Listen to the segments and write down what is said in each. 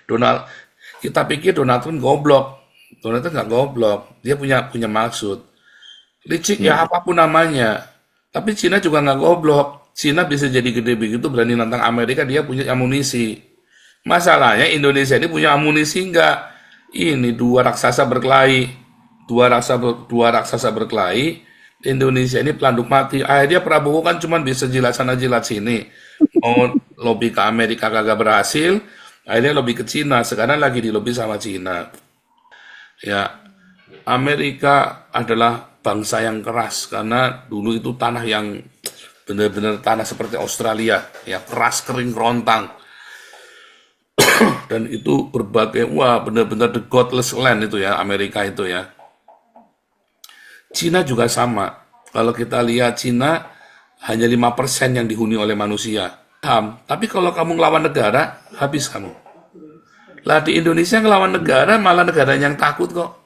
Donald, kita pikir Donald Trump goblok. Donald Trump nggak goblok, dia punya punya maksud. Licik ya Hmm. apapun namanya. Tapi Cina juga nggak goblok. Cina bisa jadi gede begitu berani nantang Amerika, dia punya amunisi. Masalahnya Indonesia ini punya amunisi nggak? Ini dua raksasa berkelahi, dua raksasa berkelahi. Indonesia ini pelanduk mati. Akhirnya Prabowo kan cuma bisa jilat sana jilat sini. Mau lobby ke Amerika kagak berhasil. Akhirnya lobby ke Cina. Sekarang lagi di lobby sama Cina. Ya, Amerika adalah bangsa yang keras karena dulu itu tanah yang benar-benar tanah seperti Australia, ya keras kering kerontang, dan itu berbagai wah benar-benar the godless land itu ya Amerika itu ya. Cina juga sama. Kalau kita lihat Cina hanya 5% yang dihuni oleh manusia. Tapi kalau kamu ngelawan negara, habis kamu. Lah di Indonesia ngelawan negara malah negara yang takut kok.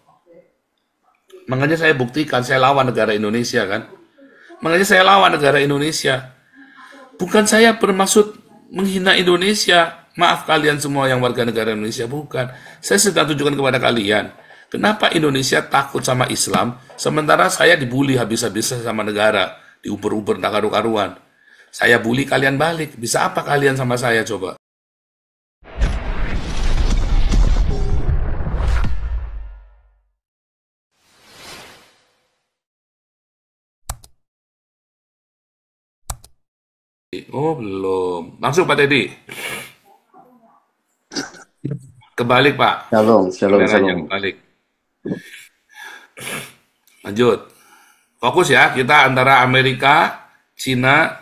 Makanya saya buktikan saya lawan negara Indonesia kan. Makanya saya lawan negara Indonesia. Bukan saya bermaksud menghina Indonesia. Maaf kalian semua yang warga negara Indonesia, bukan. Saya sedang tunjukkan kepada kalian. Kenapa Indonesia takut sama Islam, sementara saya dibully habis-habisan sama negara. Diuber-uber tak karu-karuan. Saya bully kalian balik. Bisa apa kalian sama saya coba? Oh belum. Langsung Pak Teddy. Kebalik Pak. Shalom, shalom, Kameranya shalom. kebalik. Lanjut. Fokus ya, kita antara Amerika, Cina,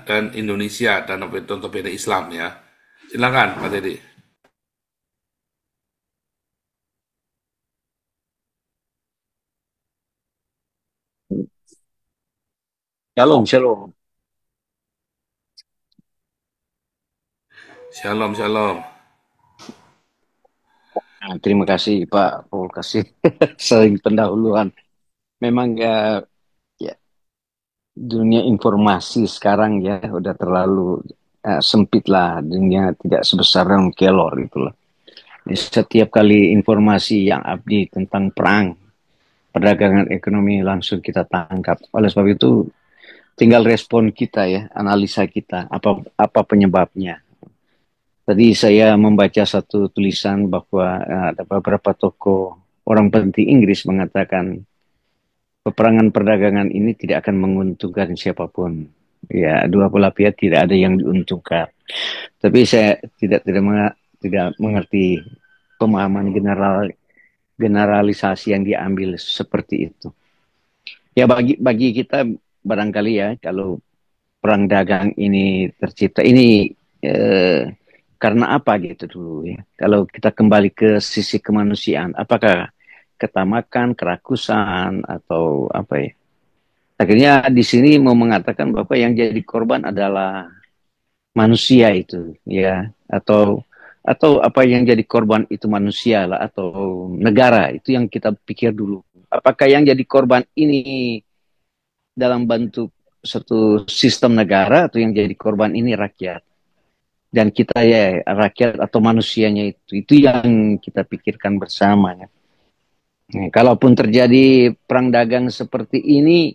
dan Indonesia dan notabene Islam ya. Silakan Pak Teddy. Shalom, shalom. Shalom, shalom. Nah, terima kasih Pak Paul kasih sering pendahuluan. Memang ya, dunia informasi sekarang ya udah terlalu sempit lah. Dunia tidak sebesar daun kelor itulah. Jadi, setiap kali informasi yang update tentang perang, perdagangan ekonomi langsung kita tangkap. Oleh sebab itu tinggal respon kita ya, analisa kita apa apa penyebabnya. Tadi saya membaca satu tulisan bahwa ada beberapa tokoh orang penting Inggris mengatakan peperangan perdagangan ini tidak akan menguntungkan siapapun. Ya, dua belah pihak tidak ada yang diuntungkan. Tapi saya tidak mengerti pemahaman generalisasi yang diambil seperti itu. Ya bagi kita barangkali ya kalau perang dagang ini tercipta ini eh, karena apa gitu dulu ya. Kalau kita kembali ke sisi kemanusiaan, apakah ketamakan, kerakusan atau apa ya? Akhirnya di sini mau mengatakan bahwa yang jadi korban adalah manusia itu ya atau apa yang jadi korban itu manusia lah atau negara itu yang kita pikir dulu. Apakah yang jadi korban ini dalam bentuk satu sistem negara atau yang jadi korban ini rakyat? Dan kita ya rakyat atau manusianya itu yang kita pikirkan bersama ya. Nah, kalaupun terjadi perang dagang seperti ini,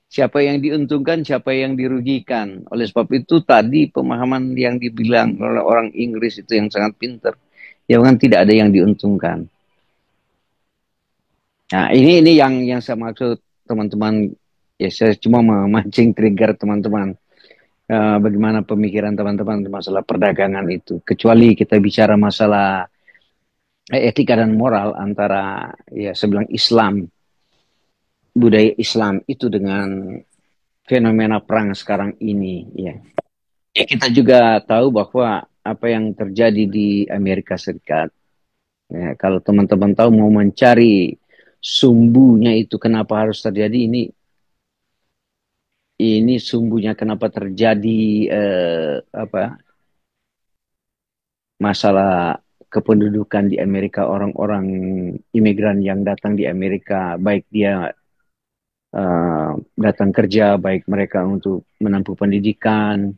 siapa yang diuntungkan, siapa yang dirugikan. Oleh sebab itu tadi pemahaman yang dibilang oleh orang Inggris itu yang sangat pintar, ya kan tidak ada yang diuntungkan. Nah ini yang saya maksud teman-teman. Ya saya cuma memancing trigger teman-teman. Bagaimana pemikiran teman-teman masalah perdagangan itu. Kecuali kita bicara masalah etika dan moral antara ya sebelah Islam, budaya Islam itu dengan fenomena perang sekarang ini ya. Ya kita juga tahu bahwa apa yang terjadi di Amerika Serikat ya, kalau teman-teman tahu mau mencari sumbunya itu kenapa harus terjadi ini sumbunya kenapa terjadi apa masalah kependudukan di Amerika orang-orang imigran yang datang di Amerika baik dia datang kerja baik mereka untuk menempuh pendidikan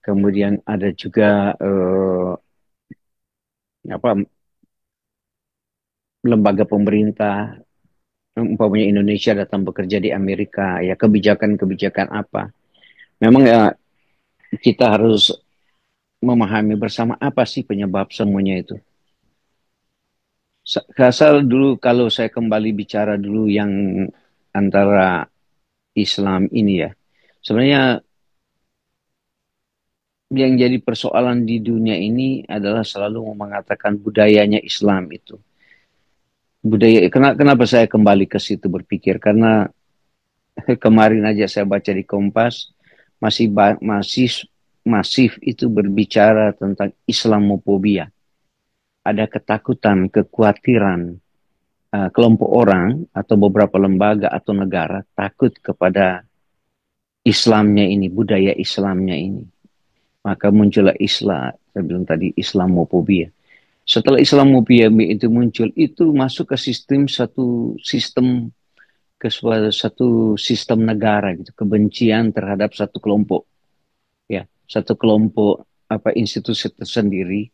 kemudian ada juga apa lembaga pemerintah, umpamanya Indonesia datang bekerja di Amerika, ya kebijakan-kebijakan apa. Memang ya kita harus memahami bersama apa sih penyebab semuanya itu. Asal dulu kalau saya kembali bicara dulu yang antara Islam ini ya. Sebenarnya yang jadi persoalan di dunia ini adalah selalu mengatakan budayanya Islam itu. Kenapa saya kembali ke situ berpikir? Karena kemarin aja saya baca di Kompas masih masif itu berbicara tentang Islamofobia. Ada ketakutan, kekhawatiran kelompok orang atau beberapa lembaga atau negara takut kepada Islamnya ini, budaya Islamnya ini. Maka muncullah saya bilang tadi Islamofobia. Setelah Islamofobia itu muncul, itu masuk ke satu sistem negara gitu, kebencian terhadap satu kelompok, ya, satu kelompok apa institusi tersendiri,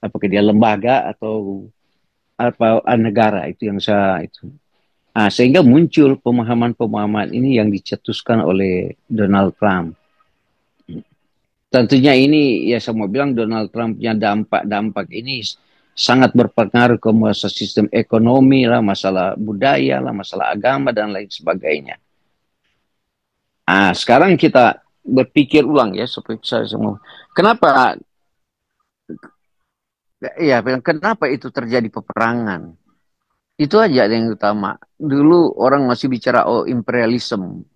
apakah dia lembaga atau apa negara itu yang saya itu. Sehingga muncul pemahaman-pemahaman ini yang dicetuskan oleh Donald Trump. Tentunya ini ya saya mau bilang Donald Trump punya dampak ini sangat berpengaruh ke masalah sistem ekonomi lah, masalah budaya lah, masalah agama dan lain sebagainya. Sekarang kita berpikir ulang ya seperti saya semua. Kenapa itu terjadi peperangan? Itu aja yang utama. Dulu orang masih bicara imperialisme.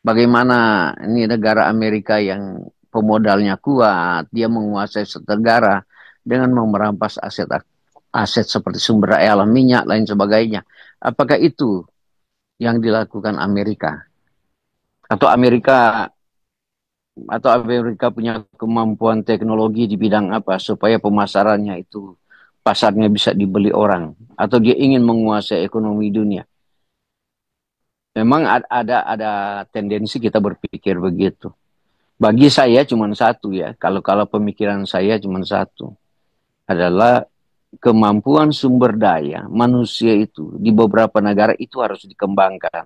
Bagaimana ini negara Amerika yang pemodalnya kuat, dia menguasai satu negara dengan merampas aset seperti sumber daya alam, minyak, lain sebagainya. Apakah itu yang dilakukan Amerika? Atau Amerika punya kemampuan teknologi di bidang apa supaya pemasarannya itu pasarnya bisa dibeli orang, atau dia ingin menguasai ekonomi dunia? Memang ada tendensi kita berpikir begitu. Bagi saya cuma satu ya, kalau pemikiran saya cuma satu, adalah kemampuan sumber daya manusia itu di beberapa negara itu harus dikembangkan.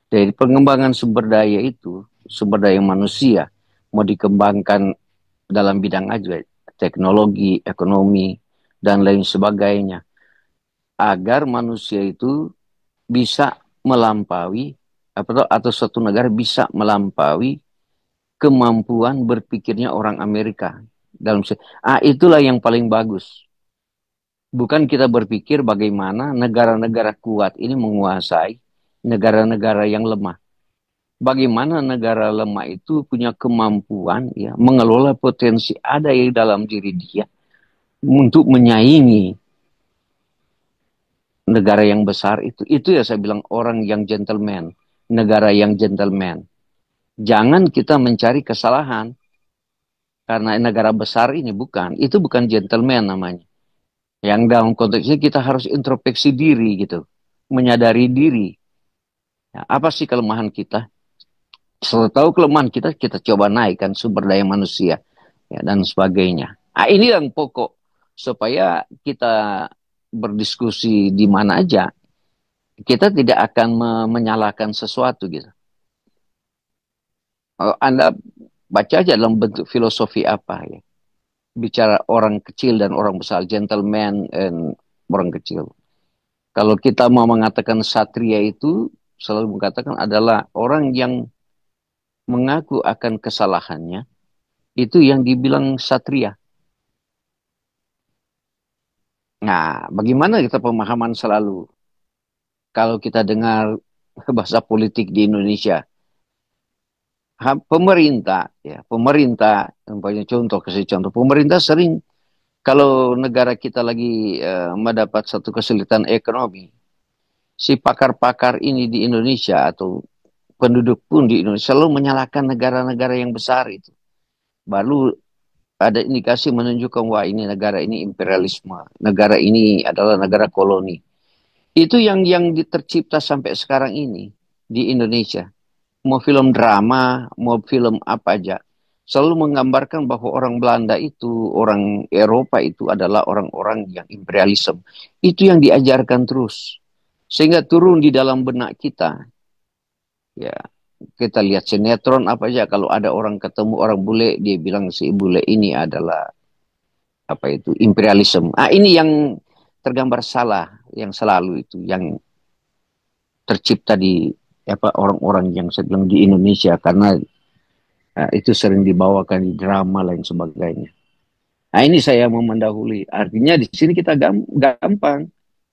Dari pengembangan sumber daya itu, sumber daya manusia, mau dikembangkan dalam bidang aja, teknologi, ekonomi, dan lain sebagainya. Agar manusia itu bisa melampaui, atau suatu negara bisa melampaui kemampuan berpikirnya orang Amerika. Itulah yang paling bagus. Bukan kita berpikir bagaimana negara-negara kuat ini menguasai negara-negara yang lemah. Bagaimana negara lemah itu punya kemampuan ya mengelola potensi ada yang dalam diri dia untuk menyaingi negara yang besar itu. Itu ya saya bilang orang yang gentleman, negara yang gentleman. Jangan kita mencari kesalahan karena negara besar ini itu bukan gentleman namanya. Yang dalam konteks ini kita harus introspeksi diri gitu, menyadari diri. Ya, apa sih kelemahan kita? Setelah tahu kelemahan kita, kita coba naikkan sumber daya manusia ya, dan sebagainya. Ini yang pokok supaya kita berdiskusi di mana aja, kita tidak akan menyalahkan sesuatu gitu. Anda baca aja dalam bentuk filosofi apa ya. Bicara orang kecil dan orang besar, gentleman dan orang kecil. Kalau kita mau mengatakan satria itu, selalu mengatakan adalah orang yang mengaku akan kesalahannya, itu yang dibilang satria. Nah, bagaimana kita pemahaman selalu kalau kita dengar bahasa politik di Indonesia? Pemerintah, kasih contoh, pemerintah sering kalau negara kita lagi mendapat satu kesulitan ekonomi, si pakar-pakar ini di Indonesia atau penduduk pun di Indonesia selalu menyalahkan negara-negara yang besar itu. Baru ada indikasi menunjukkan wah ini negara ini imperialisme, negara ini adalah negara koloni. Itu yang tercipta sampai sekarang ini di Indonesia. Mau film drama, mau film apa aja. selalu menggambarkan bahwa orang Belanda itu, orang Eropa itu adalah orang-orang yang imperialisme. Itu yang diajarkan terus. Sehingga turun di dalam benak kita. Ya, kita lihat sinetron apa aja, kalau ada orang ketemu orang bule, dia bilang si bule ini adalah apa itu imperialisme. Ah, ini yang tergambar salah, yang selalu itu, yang tercipta di apa orang-orang yang sedang di Indonesia karena itu sering dibawakan di drama lain sebagainya. Nah, ini saya mau mendahului. Artinya di sini kita gampang,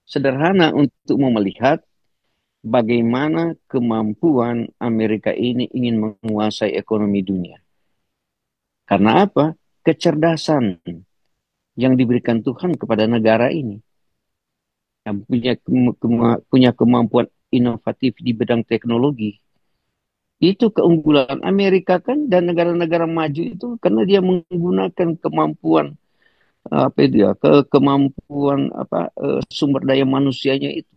sederhana untuk melihat bagaimana kemampuan Amerika ini ingin menguasai ekonomi dunia. Karena apa? Kecerdasan yang diberikan Tuhan kepada negara ini. Yang punya kemampuan inovatif di bidang teknologi. Itu keunggulan Amerika kan, dan negara-negara maju itu karena dia menggunakan kemampuan apa itu ya, kemampuan apa sumber daya manusianya itu.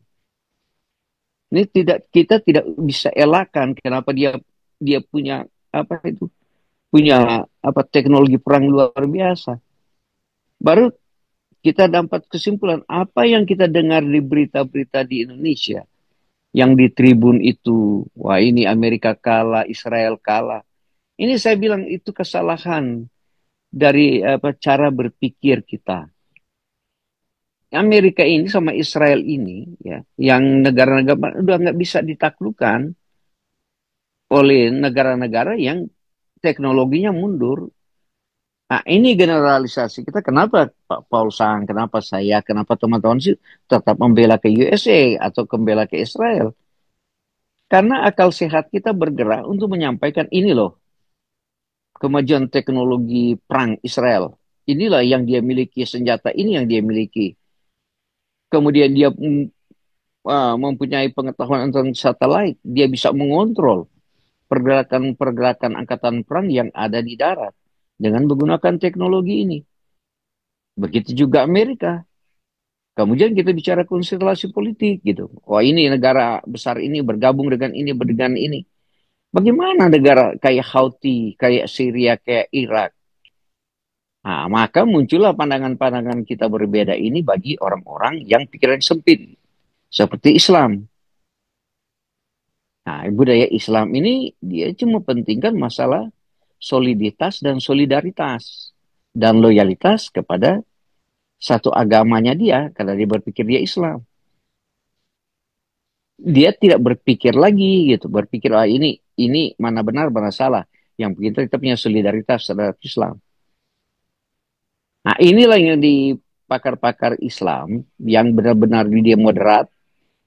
Ini kita tidak bisa elakkan kenapa dia dia punya apa itu, punya apa teknologi perang luar biasa. Baru kita dapat kesimpulan apa yang kita dengar di berita-berita di Indonesia, yang di Tribun itu, wah ini Amerika kalah, Israel kalah. Ini saya bilang itu kesalahan dari apa cara berpikir kita. Amerika ini sama Israel ini ya, yang negara-negara udah nggak bisa ditaklukkan oleh negara-negara yang teknologinya mundur. Nah, ini generalisasi kita. Kenapa Pak Paul Sang, kenapa saya, kenapa teman-teman sih tetap membela ke USA atau membela ke Israel? Karena akal sehat kita bergerak untuk menyampaikan ini loh, kemajuan teknologi perang Israel. Inilah yang dia miliki, senjata ini yang dia miliki. Kemudian dia mempunyai pengetahuan tentang satelit, dia bisa mengontrol pergerakan-pergerakan angkatan perang yang ada di darat dengan menggunakan teknologi ini. Begitu juga Amerika. Kemudian kita bicara konstelasi politik gitu. Wah ini negara besar ini bergabung dengan ini. Bagaimana negara kayak Houthi, kayak Syria, kayak Irak? Nah, maka muncullah pandangan-pandangan kita berbeda ini bagi orang-orang yang pikiran sempit. Seperti Islam. Nah, budaya Islam ini dia cuma pentingkan masalah soliditas dan solidaritas. Dan loyalitas kepada satu agamanya dia, karena dia berpikir dia Islam. Dia tidak berpikir lagi gitu, berpikir ini mana benar mana salah. Yang begitu kita punya solidaritas terhadap Islam. Nah, inilah yang di pakar-pakar Islam yang benar-benar dia moderat,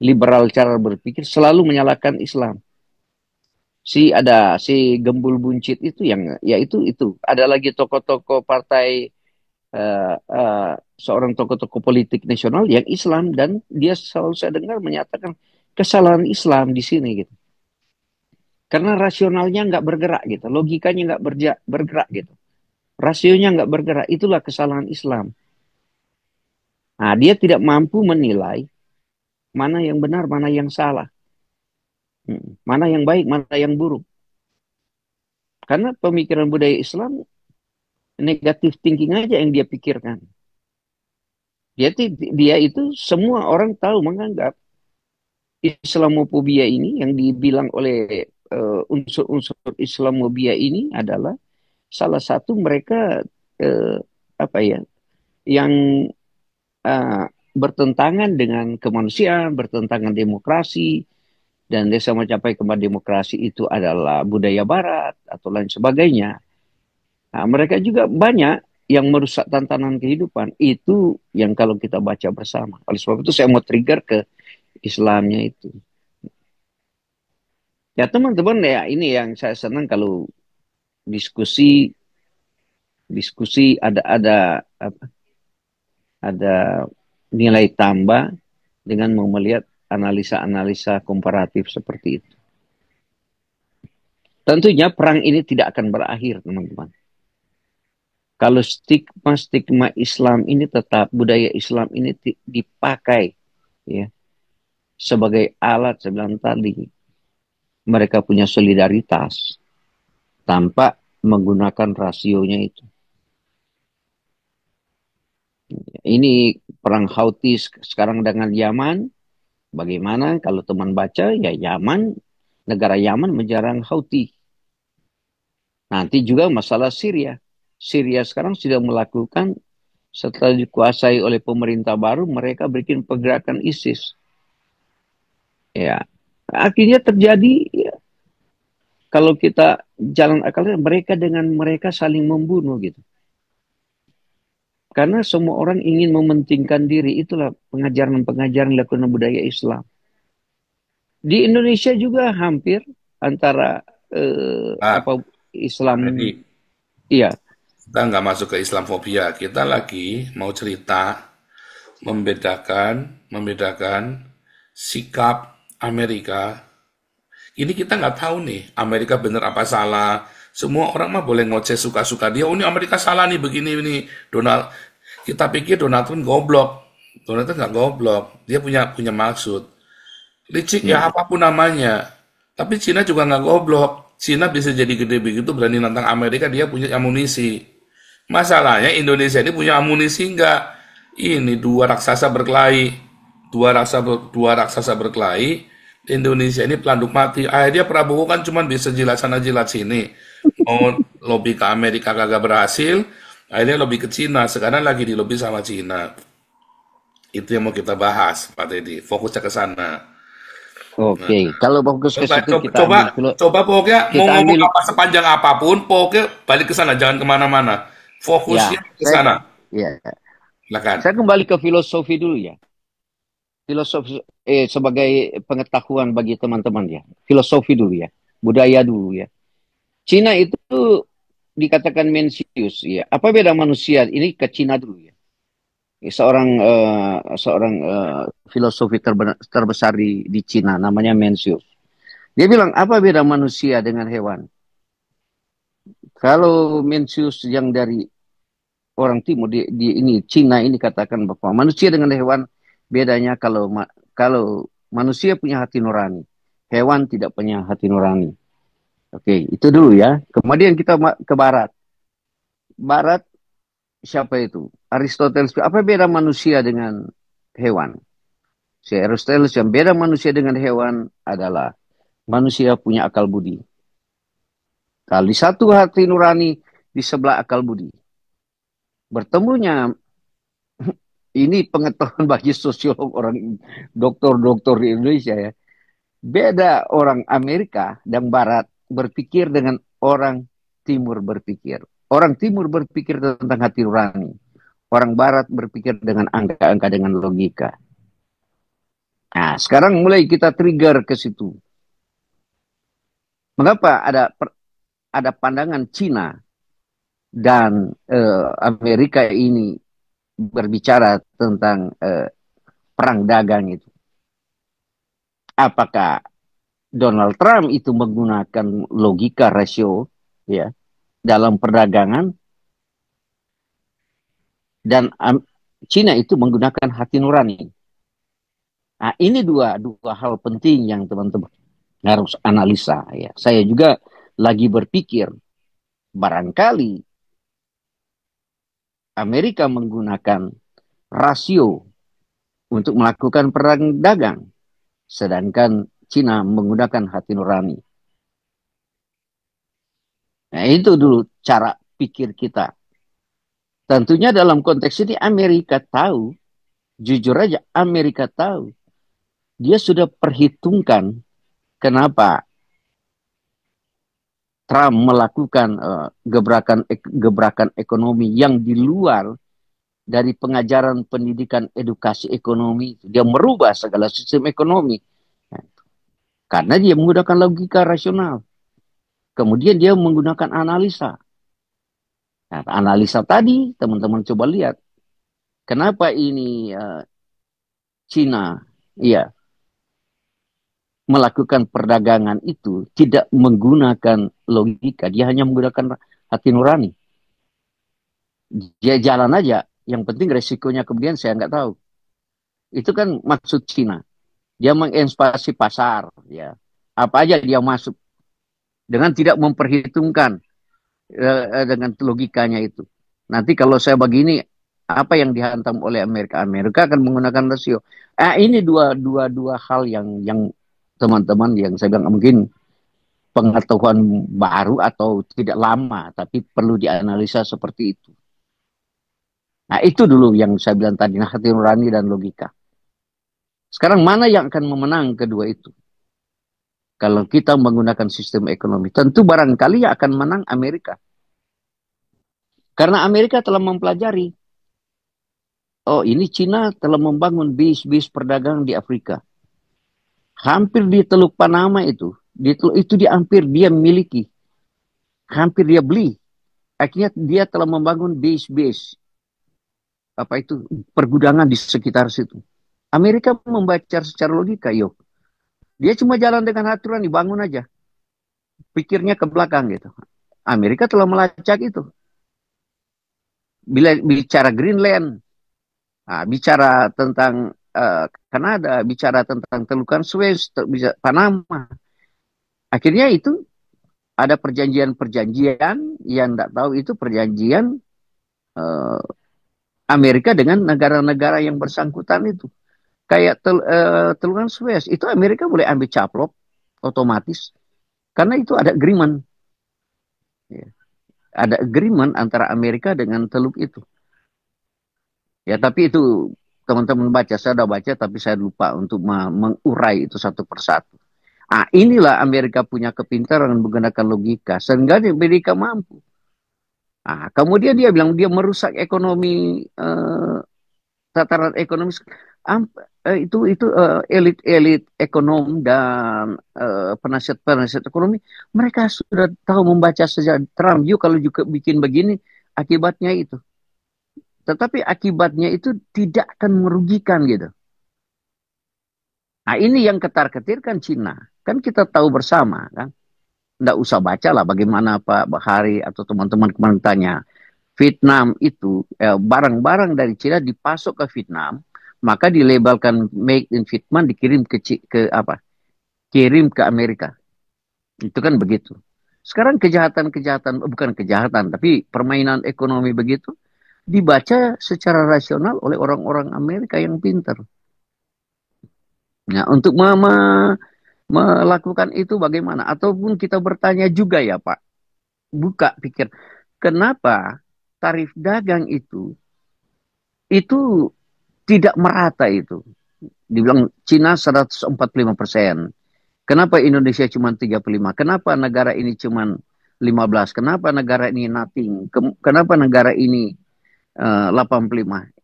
liberal cara berpikir, selalu menyalahkan Islam. Si Gembul Buncit itu yang ya itu ada lagi tokoh-tokoh partai seorang tokoh-tokoh politik nasional yang Islam, dan dia selalu saya dengar menyatakan kesalahan Islam di sini gitu. Karena rasionalnya nggak bergerak gitu, logikanya nggak bergerak gitu, rasionya nggak bergerak, itulah kesalahan Islam. Nah, dia tidak mampu menilai mana yang benar, mana yang salah, mana yang baik, mana yang buruk. Karena pemikiran budaya Islam negatif thinking aja yang dia pikirkan. Dia itu semua orang tahu menganggap Islamofobia ini yang dibilang oleh unsur-unsur Islamofobia ini adalah salah satu mereka apa ya yang bertentangan dengan kemanusiaan, bertentangan demokrasi, dan desa mencapai kepada demokrasi itu adalah budaya Barat atau lain sebagainya. Nah, mereka juga banyak yang merusak tantangan kehidupan. Itu yang kalau kita baca bersama. Oleh sebab itu saya mau trigger ke Islamnya itu. Ya teman-teman ya, ini yang saya senang kalau diskusi ada nilai tambah dengan melihat analisa-analisa komparatif seperti itu. Tentunya perang ini tidak akan berakhir, teman-teman. Kalau stigma Islam ini tetap, budaya Islam ini dipakai ya sebagai alat, saya bilang tadi, mereka punya solidaritas tanpa menggunakan rasionya itu. Ini perang Houthi sekarang dengan Yaman. Bagaimana kalau teman baca, ya Yaman, negara Yaman menyerang Houthi. Nanti juga masalah Syria. Syria sekarang sudah melakukan, setelah dikuasai oleh pemerintah baru, mereka bikin pergerakan ISIS. Ya, akhirnya terjadi, ya, kalau kita jalan akalnya, mereka dengan mereka saling membunuh gitu. Karena semua orang ingin mementingkan diri. Itulah pengajaran-pengajaran dilakukan budaya Islam. Di Indonesia juga hampir antara Ah, apa Islam, jadi iya, kita nggak masuk ke Islamfobia. Kita lagi mau cerita membedakan sikap Amerika. Ini kita nggak tahu nih, Amerika bener apa salah. Semua orang mah boleh ngoceh suka-suka dia. Oh ini Amerika salah nih begini ini. Donald, kita pikir Donald Trump goblok. Donald Trump nggak goblok. Dia punya maksud. Licik ya hmm, apapun namanya. Tapi Cina juga nggak goblok. Cina bisa jadi gede begitu berani nantang Amerika, dia punya amunisi. Masalahnya Indonesia ini punya amunisi nggak? Ini dua raksasa berkelahi. Dua raksasa berkelahi. Indonesia ini pelanduk mati. Akhirnya Prabowo kan cuma bisa jilat sana jilat sini. Mau lobby ke Amerika kagak berhasil. Akhirnya lobby ke Cina. Sekarang lagi di lobby sama Cina. Itu yang mau kita bahas, Pak Teddy. Fokusnya ke sana. oke. Kalau fokus ke Coba, situ coba, kita coba, ambil dulu, coba pokoknya mau kita ngomong ambil, apa sepanjang apapun, pokoknya balik ke sana, jangan kemana-mana. ya, Fokusnya ke saya, sana. ya, Silakan. saya kembali ke filosofi dulu ya. Filosofi sebagai pengetahuan bagi teman-teman ya. Filosofi dulu ya, budaya dulu ya. Cina itu dikatakan Mencius ya. Apa beda manusia? Ini ke Cina dulu ya. Seorang filosofi terbesar di Cina namanya Mencius. Dia bilang apa beda manusia dengan hewan? Kalau Mencius yang dari orang timur di ini Cina ini katakan bahwa manusia dengan hewan bedanya kalau manusia punya hati nurani, hewan tidak punya hati nurani. Oke, itu dulu ya. Kemudian kita ke barat. Barat siapa itu? Aristoteles. Apa beda manusia dengan hewan? Si Aristoteles yang beda manusia dengan hewan adalah manusia punya akal budi. Kalau di satu hati nurani, di sebelah akal budi. Bertemunya ini pengetahuan bagi sosiolog orang doktor-doktor di Indonesia ya. Beda orang Amerika dan Barat berpikir dengan orang Timur berpikir. Orang Timur berpikir tentang hati nurani. Orang Barat berpikir dengan angka-angka, dengan logika. Nah, sekarang mulai kita trigger ke situ. Mengapa ada pandangan Cina dan Amerika ini berbicara tentang perang dagang itu? Apakah Donald Trump itu menggunakan logika rasio ya dalam perdagangan dan Cina itu menggunakan hati nurani? Nah, ini dua hal penting yang teman-teman harus analisa ya. Saya juga lagi berpikir barangkali Amerika menggunakan rasio untuk melakukan perang dagang, sedangkan Cina menggunakan hati nurani. Nah, itu dulu cara pikir kita. Tentunya dalam konteks ini Amerika tahu, jujur aja Amerika tahu, dia sudah perhitungkan kenapa Trump melakukan gebrakan ekonomi yang di luar dari pengajaran pendidikan edukasi ekonomi. Dia merubah segala sistem ekonomi. Karena dia menggunakan logika rasional. Kemudian dia menggunakan analisa. Nah, analisa tadi teman-teman coba lihat. Kenapa ini Cina ya melakukan perdagangan itu tidak menggunakan logika. Dia hanya menggunakan hati nurani. Dia jalan aja. Yang penting resikonya kemudian saya nggak tahu. Itu kan maksud Cina. Dia mengekspansi pasar. Ya. Apa aja dia masuk. Dengan tidak memperhitungkan dengan logikanya itu. Nanti kalau saya begini, apa yang dihantam oleh Amerika? Amerika akan menggunakan rasio. Ini dua hal yang teman-teman yang saya bilang mungkin pengetahuan baru atau tidak lama, tapi perlu dianalisa seperti itu. Nah, itu dulu yang saya bilang tadi, hati nurani dan logika. Sekarang mana yang akan memenang kedua itu? Kalau kita menggunakan sistem ekonomi, tentu barangkali akan menang Amerika. Karena Amerika telah mempelajari, oh ini Cina telah membangun bis-bis perdagangan di Afrika. Hampir di Teluk Panama itu, hampir dia miliki. Hampir dia beli. Akhirnya dia telah membangun bis-bis. Apa itu, pergudangan di sekitar situ. Amerika membaca secara logika, yo. Dia cuma jalan dengan aturan, dibangun aja. Pikirnya ke belakang gitu. Amerika telah melacak itu. Bila bicara Greenland, bicara tentang Kanada, bicara tentang telukan Suez, Panama. Akhirnya itu ada perjanjian-perjanjian yang tidak tahu itu perjanjian Amerika dengan negara-negara yang bersangkutan itu. Kayak telukan Suez, itu Amerika boleh ambil caplok otomatis. Karena itu ada agreement. Ya. Ada agreement antara Amerika dengan teluk itu. Ya, tapi itu teman-teman baca, saya sudah baca, tapi saya lupa untuk mengurai itu satu persatu. Inilah Amerika punya kepintaran menggunakan logika, sehingga Amerika mampu. Kemudian dia bilang dia merusak ekonomi, tataran ekonomi. Itu elit-elit ekonom dan penasihat-penasihat ekonomi, mereka sudah tahu membaca sejarah. Trump juga kalau juga bikin begini, akibatnya itu. Tetapi akibatnya itu tidak akan merugikan gitu. Ini yang ketar-ketirkan Cina. Kan kita tahu bersama kan. Nggak usah baca lah bagaimana Pak Bahari atau teman-teman kemarin tanya. Vietnam itu barang-barang dari Cina dipasok ke Vietnam, maka dilabelkan made in Vietnam, dikirim kirim ke Amerika. Itu kan begitu. Sekarang kejahatan-kejahatan, bukan kejahatan, tapi permainan ekonomi begitu, dibaca secara rasional oleh orang-orang Amerika yang pintar. Nah, untuk melakukan itu bagaimana? Ataupun kita bertanya juga ya Pak, buka pikir, kenapa tarif dagang itu tidak merata itu? Dibilang Cina 145%. Kenapa Indonesia cuma 35? Kenapa negara ini cuma 15? Kenapa negara ini nothing? Kenapa negara ini 85?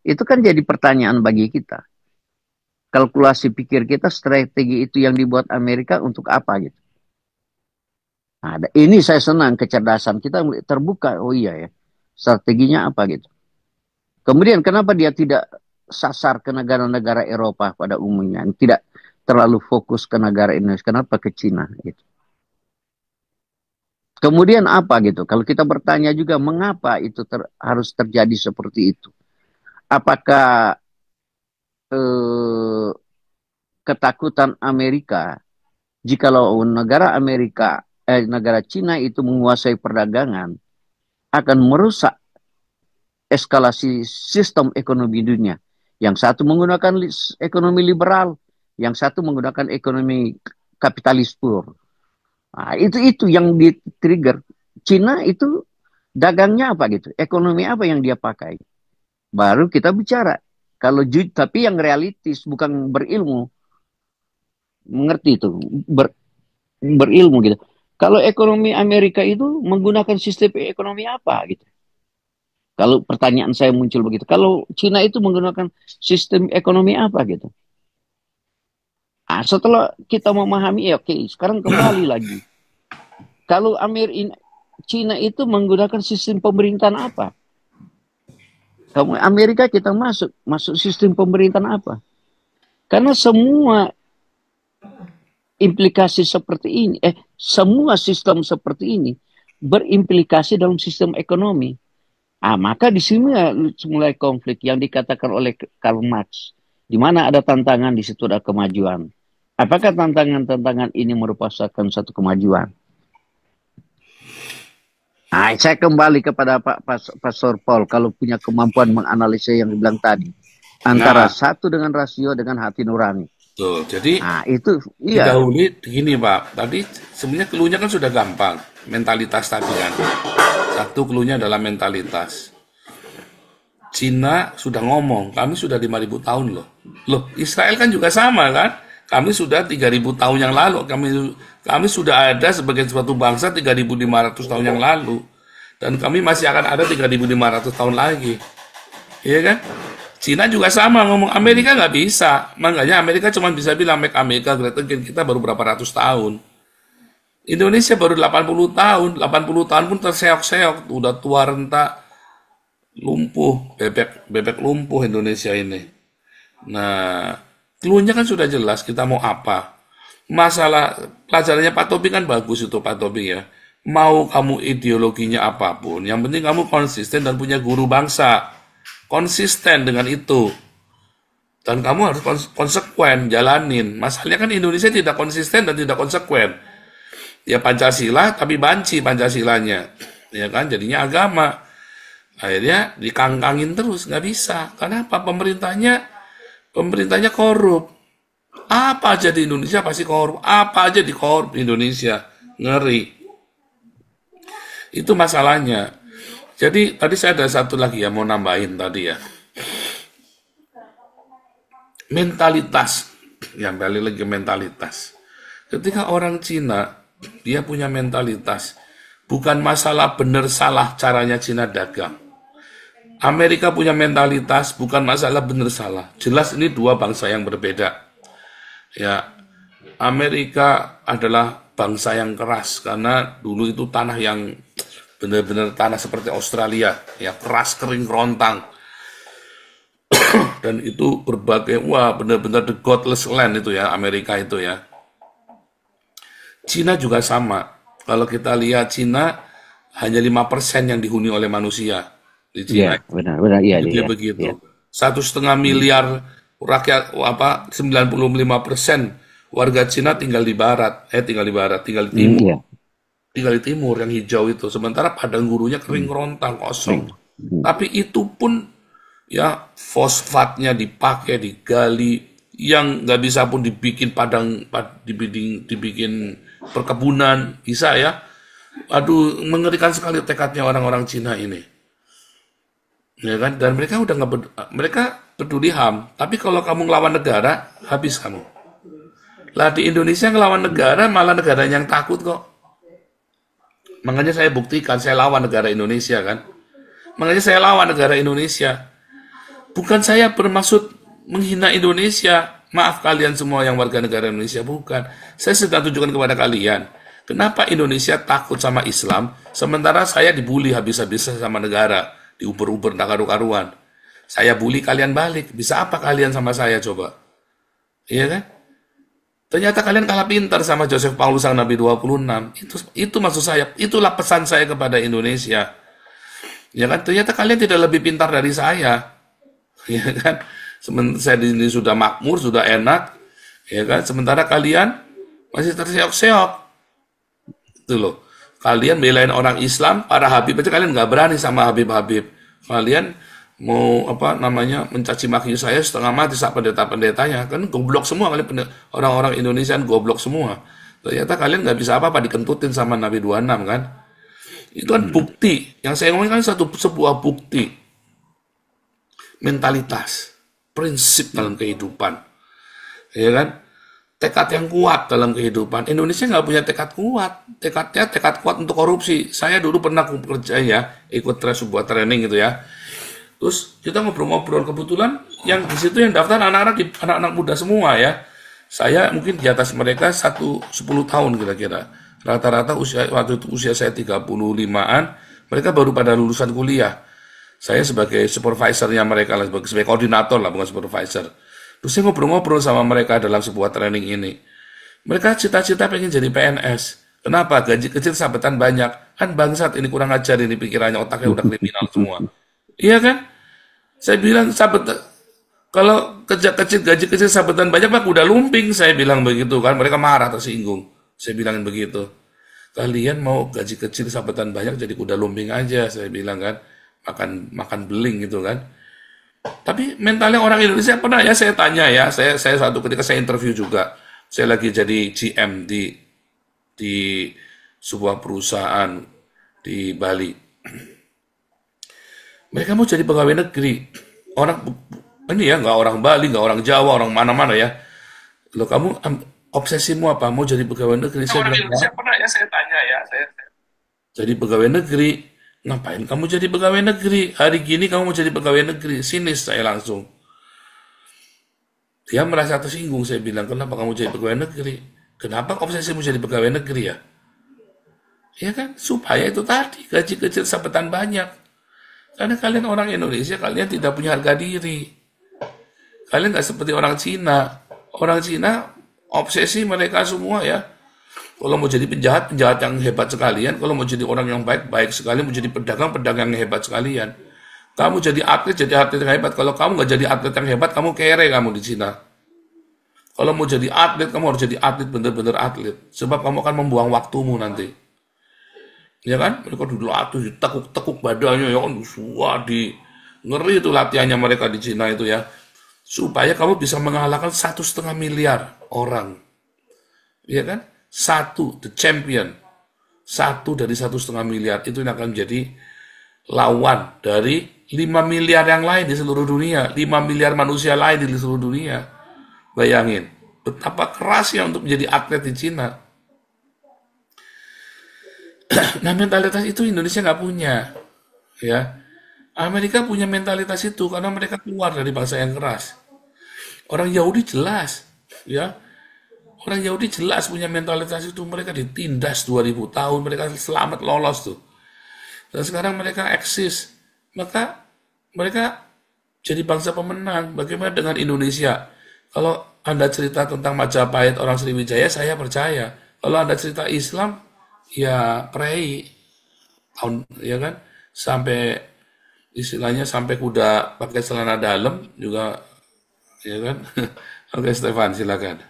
Itu kan jadi pertanyaan bagi kita. Kalkulasi pikir kita, strategi itu yang dibuat Amerika untuk apa gitu. Ini saya senang kecerdasan kita terbuka. Oh iya ya, strateginya apa gitu. Kemudian kenapa dia tidak sasar ke negara-negara Eropa pada umumnya, tidak terlalu fokus ke negara Indonesia, kenapa ke Cina gitu. Kemudian apa gitu, kalau kita bertanya juga mengapa itu harus terjadi seperti itu. Apakah ketakutan Amerika, jikalau negara Cina itu menguasai perdagangan, akan merusak eskalasi sistem ekonomi dunia. Yang satu menggunakan ekonomi liberal, yang satu menggunakan ekonomi kapitalis pur. Itu yang di-trigger. Cina itu dagangnya apa gitu? Ekonomi apa yang dia pakai? Baru kita bicara. Tapi yang realistis, bukan berilmu. Mengerti itu? Berilmu gitu. Kalau ekonomi Amerika itu menggunakan sistem ekonomi apa gitu? Kalau pertanyaan saya muncul begitu. Kalau Cina itu menggunakan sistem ekonomi apa gitu? Setelah kita memahami, oke, sekarang kembali lagi. Kalau Cina itu menggunakan sistem pemerintahan apa? Amerika kita masuk sistem pemerintahan apa? Karena semua implikasi seperti ini, semua sistem seperti ini berimplikasi dalam sistem ekonomi. Maka di sini mulai konflik yang dikatakan oleh Karl Marx. Di mana ada tantangan, di situ ada kemajuan. Apakah tantangan-tantangan ini merupakan satu kemajuan? Nah, saya kembali kepada Pastor Paul. Kalau punya kemampuan menganalisa yang dibilang tadi. Antara Nah, satu dengan rasio dengan hati nurani. tuh. Jadi Nah, itu iya. didahului begini Pak. Tadi sebenarnya keluhnya kan sudah gampang. Mentalitas tadi kan. Satu keluhnya adalah mentalitas. Cina sudah ngomong, kami sudah 5.000 tahun loh. Loh, Israel kan juga sama kan? Kami sudah 3.000 tahun yang lalu. Kami sudah ada sebagai suatu bangsa 3.500 tahun yang lalu. Dan kami masih akan ada 3.500 tahun lagi. Iya kan? Cina juga sama ngomong, Amerika nggak bisa. Makanya Amerika cuma bisa bilang make America great again. Kita baru berapa ratus tahun. Indonesia baru 80 tahun. 80 tahun pun terseok-seok. Udah tua renta, lumpuh, bebek bebek lumpuh Indonesia ini. Nah, keluarnya kan sudah jelas kita mau apa. Masalah pelajarannya Pak Tobi kan bagus itu Pak Tobi ya. Mau kamu ideologinya apapun, yang penting kamu konsisten dan punya guru bangsa. Konsisten dengan itu. Dan kamu harus konsekuen jalanin. Masalahnya kan Indonesia tidak konsisten dan tidak konsekuen. Ya Pancasila tapi banci Pancasilanya. Ya kan jadinya agama. Akhirnya dikangkangin terus, nggak bisa. Kenapa? Pemerintahnya korup. Apa aja di Indonesia pasti korup. Apa aja di korup di Indonesia. Ngeri. Itu masalahnya. Jadi tadi saya ada satu lagi ya mau nambahin tadi ya. Mentalitas. Yang balik lagi ke mentalitas. Ketika orang Cina, dia punya mentalitas. Bukan masalah benar salah caranya Cina dagang. Amerika punya mentalitas, bukan masalah benar salah. Jelas ini dua bangsa yang berbeda. Ya, Amerika adalah bangsa yang keras karena dulu itu tanah yang benar-benar tanah seperti Australia, ya keras kering rontang. Dan itu berbagai wah benar-benar the godless land itu ya Amerika itu ya. Cina juga sama. Kalau kita lihat Cina hanya 5% yang dihuni oleh manusia di Cina. Iya, benar, iya, Dia iya, iya. begitu. 1,5 miliar rakyat apa 95% warga Cina tinggal di barat, tinggal di timur, Iya. yang hijau itu. Sementara padang gurunya kering rontang kosong. Tapi itu pun ya fosfatnya dipakai, digali, yang nggak bisa pun dibikin dibikin perkebunan bisa ya. Aduh, mengerikan sekali tekadnya orang-orang Cina ini. Ya kan? Dan mereka udah nggak mereka peduli HAM. Tapi kalau kamu ngelawan negara, habis kamu. Lah di Indonesia ngelawan negara, malah negara yang takut kok. Makanya saya buktikan, saya lawan negara Indonesia kan. Makanya saya lawan negara Indonesia. Bukan saya bermaksud menghina Indonesia. Maaf kalian semua yang warga negara Indonesia, bukan. Saya sedang tunjukkan kepada kalian. Kenapa Indonesia takut sama Islam, sementara saya dibully habis-habisan sama negara. Diuber-uber tak karu-karuan. Saya bully kalian balik. Bisa apa kalian sama saya coba? Iya kan? Ternyata kalian kalah pintar sama Joseph Paulus sang Nabi 26. Itu maksud saya. Itulah pesan saya kepada Indonesia. Ya kan? Ternyata kalian tidak lebih pintar dari saya. Ya kan? Saya di sini sudah makmur, sudah enak. Ya kan? Sementara kalian masih terseok-seok. Itu loh. Kalian belain orang Islam, para Habib aja kalian nggak berani sama Habib-Habib. Kalian mau apa namanya mencaci maki saya setengah mati saat pendeta-pendetanya kan goblok semua kalian orang-orang Indonesia kan goblok semua. Ternyata kalian nggak bisa apa-apa dikentutin sama Nabi 26 kan. Itu kan bukti. Yang saya ngomongin kan sebuah bukti. Mentalitas, prinsip dalam kehidupan. Ya kan? Tekad yang kuat dalam kehidupan. Indonesia nggak punya tekad kuat. Tekadnya tekad kuat untuk korupsi. Saya dulu pernah kerja ya, ikut sebuah training gitu ya. Terus kita ngobrol-ngobrol, kebetulan yang di situ yang daftar anak-anak muda semua ya. Saya mungkin di atas mereka 10 tahun kira-kira. Rata-rata waktu itu usia saya 35-an, mereka baru pada lulusan kuliah. Saya sebagai supervisornya mereka, sebagai koordinator lah, bukan supervisor. Terus saya ngobrol-ngobrol sama mereka dalam sebuah training ini. Mereka cita-cita pengen jadi PNS. Kenapa? Gaji kecil, sabetan banyak. Kan bangsat ini kurang ajar ini pikirannya, otaknya udah kriminal semua. Iya kan? Saya bilang kalau kerja kecil, gaji kecil, sabetan banyak, Pak, udah lumping. Saya bilang begitu kan. Mereka marah, tersinggung. Saya bilangin begitu. Kalian mau gaji kecil jabatan banyak jadi kuda lumping aja, saya bilang kan. Makan makan beling gitu kan. Tapi mentalnya orang Indonesia pernah ya saya tanya ya, saya satu ketika saya interview juga. Saya lagi jadi GM di sebuah perusahaan di Bali. Mereka mau jadi pegawai negeri. Orang ini ya nggak orang Bali, nggak orang Jawa, orang mana-mana ya. Lo kamu obsesimu apa? Mau jadi pegawai negeri? Saya Orang bilang, "Wah, Indonesia pernah ya saya tanya ya, jadi pegawai negeri. Ngapain kamu jadi pegawai negeri? Hari gini kamu mau jadi pegawai negeri?" Sinis saya langsung. Dia merasa tersinggung. Saya bilang, "Kenapa kamu jadi pegawai negeri? Kenapa obsesimu jadi pegawai negeri ya?" Ya kan, supaya itu tadi gaji kecil jabatan banyak. Karena kalian orang Indonesia, kalian tidak punya harga diri. Kalian nggak seperti orang Cina. Orang Cina obsesi mereka semua ya. Kalau mau jadi penjahat, penjahat yang hebat sekalian. Kalau mau jadi orang yang baik, baik sekali. Mau jadi pedagang, pedagang yang hebat sekalian. Kamu jadi atlet yang hebat. Kalau kamu nggak jadi atlet yang hebat, kamu kere kamu di Cina. Kalau mau jadi atlet, kamu harus jadi atlet, bener-bener atlet. Sebab kamu akan membuang waktumu nanti. Ya kan? Mereka dulu latih, tekuk-tekuk badannya, ya kan? Wah, ngeri itu latihannya mereka di Cina itu ya. Supaya kamu bisa mengalahkan 1,5 miliar orang. Ya kan? Satu, the champion. Satu dari 1,5 miliar itu yang akan menjadi lawan dari 5 miliar yang lain di seluruh dunia. 5 miliar manusia lain di seluruh dunia. Bayangin, betapa kerasnya untuk menjadi atlet di Cina. Nah, mentalitas itu Indonesia nggak punya. Ya, Amerika punya mentalitas itu karena mereka keluar dari bangsa yang keras. Orang Yahudi jelas, ya. Orang Yahudi jelas punya mentalitas itu. Mereka ditindas 2000 tahun, mereka selamat lolos tuh. Dan sekarang mereka eksis. Maka mereka jadi bangsa pemenang. Bagaimana dengan Indonesia? Kalau Anda cerita tentang Majapahit, orang Sriwijaya, saya percaya. Kalau Anda cerita Islam, ya prei, ya kan? Sampai istilahnya sampai kuda pakai celana dalam juga, ya kan? Oke, Stefan, silakan.